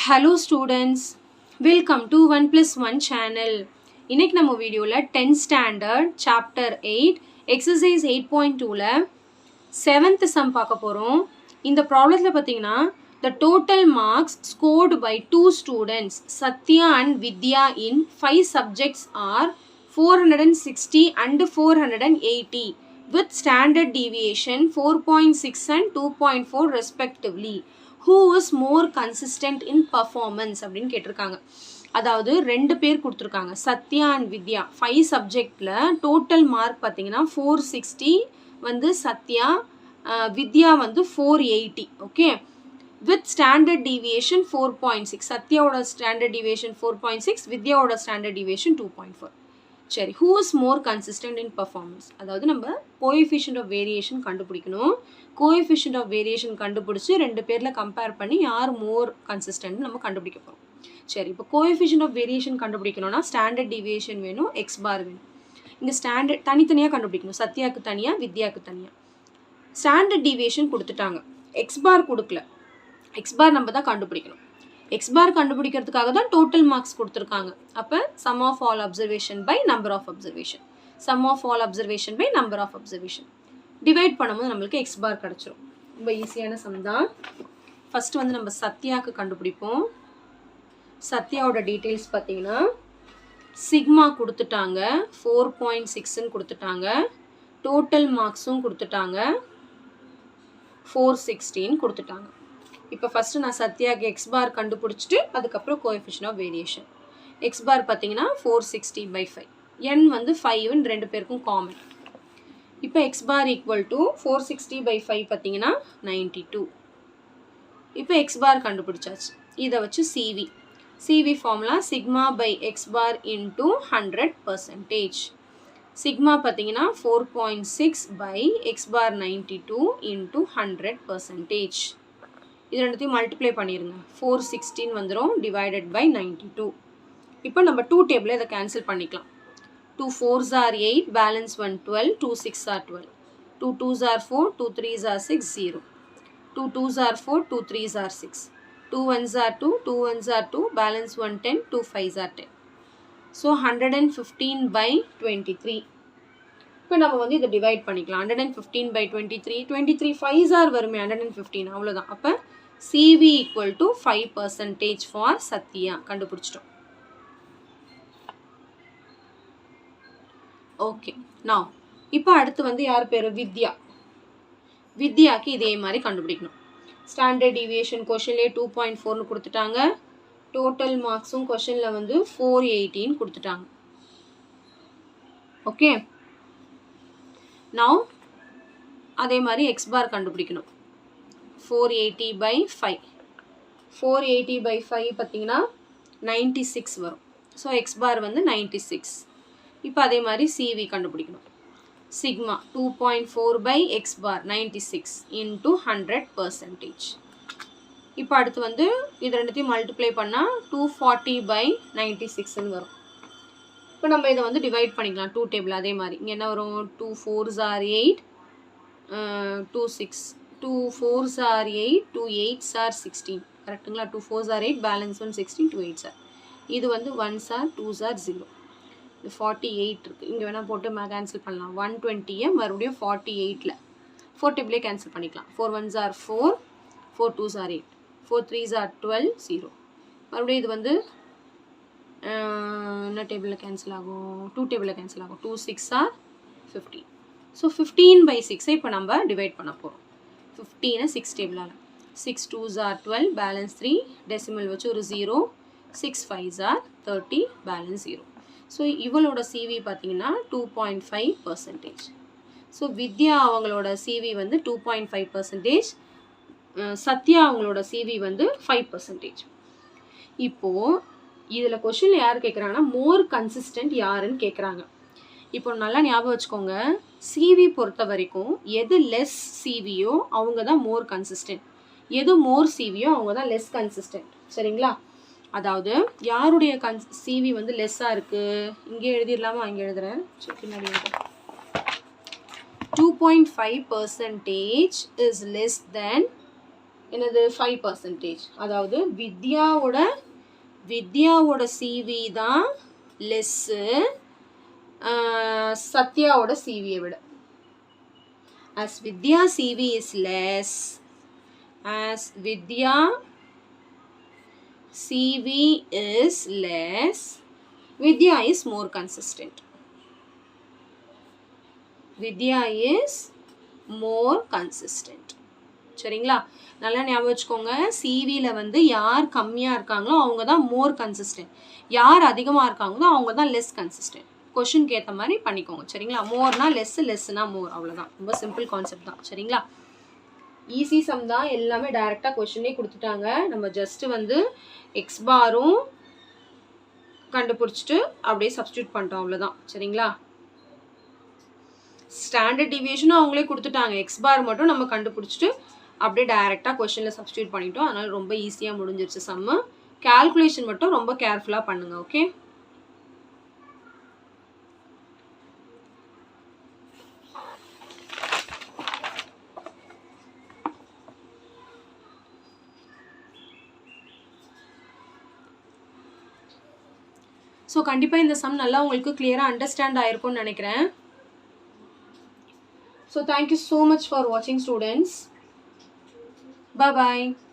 Hello students, welcome to 1+1 channel. இன்னைக்கு நம்ம வீடியோல 10th standard chapter 8 exercise 8.2ல 7th sum பார்க்க போறோம். இந்த ப்ராப்ளத்துல பாத்தீங்கன்னா the total marks scored by two students Satya and Vidya in 5 subjects are 460 and 480 with standard deviation 4.6 and 2.4 respectively. Who is more consistent in performance அப்படின்னு கேட்டிருக்காங்க. அதாவது ரெண்டு பேர் கொடுத்துருக்காங்க, சத்யா அண்ட் வித்யா. 5 சப்ஜெக்டில் டோட்டல் மார்க் பார்த்தீங்கன்னா 460 வந்து சத்யா, வித்யா வந்து 480. Okay, with standard deviation 4.6. சத்யாவோட ஸ்டாண்டர்ட் டிவியேஷன் 4.6, வித்யாவோட ஸ்டாண்டர்ட் டிவியேஷன் 2.4. சரி, who is more consistent in performance? அதாவது நம்ம கோஎஃபிஷியன்ட் ஆஃப் வேரியேஷன் கண்டுபிடிக்கணும். கோஎஃபிஷியன்ட் ஆஃப் வேரியேஷன் கண்டுபிடிச்சி ரெண்டு பேரில் கம்பேர் பண்ணி யார் மோர் கன்சிஸ்டன்ட் நம்ம கண்டுபிடிக்க போகிறோம். சரி, இப்போ கோஎஃபிஷியன்ட் ஆஃப் வேரியேஷன் கண்டுபிடிக்கணும்னா ஸ்டாண்டர்ட் டிவியேஷன் வேணும், எக்ஸ் பார் வேணும். இங்கே ஸ்டாண்டர்ட் தனித்தனியாக கண்டுபிடிக்கணும், சத்யாவுக்கு தனியாக, வித்யாவுக்கு தனியாக. ஸ்டாண்டர்ட் டிவியேஷன் கொடுத்துட்டாங்க, எக்ஸ் பார் கொடுக்கல. எக்ஸ் பார் நம்ம தான் கண்டுபிடிக்கணும். எக்ஸ் பார் கண்டுபிடிக்கிறதுக்காக தான் டோட்டல் மார்க்ஸ் கொடுத்துருக்காங்க. அப்போ sum of all observation by number of observation, sum of all observation by number of observation divide பண்ணும்போது நம்மளுக்கு எக்ஸ் பார் கிடச்சிரும். ரொம்ப ஈஸியான சம் தான். ஃபஸ்ட்டு வந்து நம்ம சத்யாவுக்கு கண்டுபிடிப்போம். சத்யாவோட டீட்டெயில்ஸ் பார்த்தீங்கன்னா சிக்மா கொடுத்துட்டாங்க, 4.6ன்னு கொடுத்துட்டாங்க, டோட்டல் மார்க்ஸும் கொடுத்துட்டாங்க, 460ன்னு கொடுத்துட்டாங்க. இப்போ ஃபஸ்ட்டு நான் சத்யாவுக்கு எக்ஸ் பார் கண்டுபிடிச்சிட்டு அதுக்கப்புறம் கோஎஃபிஷியன்ட் ஆஃப் வேரியேஷன். எக்ஸ் பார் பார்த்தீங்கன்னா 460/5, n வந்து 5ன்னு ரெண்டு பேருக்கும் காமன். இப்போ எக்ஸ் பார் ஈக்குவல் டு 460/5 பார்த்தீங்கன்னா 92. இப்போ எக்ஸ் பார் கண்டுபிடிச்சாச்சு. இதை வச்சு CV formula sigma by x bar into 100%. Sigma பார்த்தீங்கன்னா 4.6 பை எக்ஸ் பார் 92 இன்டூ 100%. இது ரெண்டுத்தையும் மல்டிப்ளை பண்ணிடுங்க, 416 வந்துடும் டிவைடட் பை 92. இப்போ நம்ம 2 டேபிளில் இதை கேன்சல் பண்ணிக்கலாம். 2 4s are 8, balance 1 12, 2 6 are 12, 2 2s are 4, 2 3s are 6, 0, 2 2s are 4, 2 3s are 6, 2 1s are 2, 2 1s are 2, balance 1 10, 2 5s are 10. So 115/23. இப்போ நம்ம வந்து இதை டிவைட் பண்ணிக்கலாம். 115/23, 23 5s are வருமே 115, அவ்வளோதான். அப்போ CV equal to 5% for Sathya கண்டுபிடிச்சிட்டோம். ஓகே, நான் இப்போ அடுத்து வந்து யார் பேர்? வித்யா. வித்யாவுக்கு இதே மாதிரி கண்டுபிடிக்கணும். ஸ்டாண்டர்ட் டிவியேஷன் கொஷின்லேயே 2.4ன்னு கொடுத்துட்டாங்க, டோட்டல் மார்க்ஸும் கொஷினில் வந்து 480ன்னு கொடுத்துட்டாங்க. ஓகே, நான் அதே மாதிரி எக்ஸ் பார் கண்டுபிடிக்கணும். 480/5, 480/5 பார்த்தீங்கன்னா 96 வரும். ஸோ எக்ஸ் பார் வந்து 96. இப்போ அதே மாதிரி சிவி கண்டுபிடிக்கணும். சிக்மா 2.4/எக்ஸ் பார் 96 இன்டூ 100%. இப்போ அடுத்து வந்து இது ரெண்டுத்தையும் மல்டிப்ளை பண்ணால் 240/96ன்னு வரும். இப்போ நம்ம இதை வந்து டிவைட் பண்ணிக்கலாம் 2 டேபிள். அதே மாதிரி இங்கே என்ன வரும்? 2 4s are 8, 2 6, 2 4s are 8, 2 8s are 16. கரெக்டுங்களா? 2 4s are 8, balance 1 16, 2 8s are. இது வந்து 1s are 2s are 0. இது 48 இருக்குது. இங்கே வேணால் போட்டு கேன்சல் பண்ணலாம். 120 மறுபடியும் 48ல் 4 டேபிளே கேன்சல் பண்ணிக்கலாம். 4 1s are 4, 4 2s are 8, 4 3s are 12, 0. மறுபடியும் இது வந்து என்ன டேபிளில் கேன்சல் ஆகும்? 2 டேபிளில் கேன்சல் ஆகும். 2 6 are 15. ஸோ 15/6 இப்போ நம்ம டிவைட் பண்ண போகிறோம். 15 6 டேபிளால் 6 2s are 12, பேலன்ஸ் 3, டெசிமல் வச்சு ஒரு 0, 6 5s are 30, பேலன்ஸ் 0. ஸோ இவளோட சிவி பார்த்தீங்கன்னா 2.5%. ஸோ வித்யா அவங்களோட சிவி வந்து 2.5%, சத்யா அவங்களோட சிவி வந்து 5%. இப்போது இதில் கொஷினில் யார் கேட்குறாங்கன்னா மோர் கன்சிஸ்டன்ட் யாருன்னு கேட்குறாங்க. இப்போ நல்லா ஞாபகம் வச்சுக்கோங்க, சிவி பொறுத்த வரைக்கும் எது லெஸ் சிவியோ அவங்க தான் மோர் கன்சிஸ்டன்ட், எது மோர் சிவியோ அவங்க தான் லெஸ் கன்சிஸ்டன்ட். சரிங்களா? அதாவது யாருடைய சிவி வந்து லெஸ்ஸாக இருக்குது, இங்கே எழுதிடலாமா? அங்கே எழுதுகிறேன், பின்னாடி எழுதுறேன். 2.5% is less than என்னது 5%. அதாவது வித்யாவோட சிவி தான் லெஸ்ஸு சத்யாவோட சிவியை விட. As Vidya CV is less, as Vidya CV is less, Vidya is more consistent. Vidya is more consistent. சரிங்களா? நல்லா ஞாபகம் வச்சுக்கோங்க. சிவியில் வந்து யார் கம்மியாக இருக்காங்களோ அவங்க தான் மோர் கன்சிஸ்டன்ட், யார் அதிகமாக இருக்காங்களோ அவங்க தான் லெஸ் கன்சிஸ்டன்ட். கொஷினுக்கு ஏற்ற மாதிரி பண்ணிக்கோங்க. சரிங்களா? மோர்னா லெஸ்ஸு, லெஸ்ஸுனா மோர், அவ்வளோதான். ரொம்ப சிம்பிள் கான்செப்ட் தான். சரிங்களா? ஈஸி சம் தான், எல்லாமே டைரெக்டாக கொஷினே கொடுத்துட்டாங்க. நம்ம ஜஸ்ட்டு வந்து எக்ஸ் பாரும் கண்டுபிடிச்சிட்டு அப்படியே சப்ஸ்டியூட் பண்ணிட்டோம், அவ்வளோதான். சரிங்களா? ஸ்டாண்டர்ட் டிவியேஷனும் அவங்களே கொடுத்துட்டாங்க. எக்ஸ் பார் மட்டும் நம்ம கண்டுபிடிச்சிட்டு அப்படியே டைரெக்டாக கொஷினில் சப்ஸ்டியூட் பண்ணிட்டோம். அதனால் ரொம்ப ஈஸியாக முடிஞ்சிருச்சு சம்மு. கால்குலேஷன் மட்டும் ரொம்ப கேர்ஃபுல்லாக பண்ணுங்கள். ஓகே? ஸோ கண்டிப்பாக இந்த சம் நல்லா உங்களுக்கு கிளியராக அண்டர்ஸ்டாண்ட் ஆகிருக்கும்னு நினைக்கிறேன். So thank you so much for வாட்சிங் ஸ்டூடெண்ட்ஸ். Bye bye.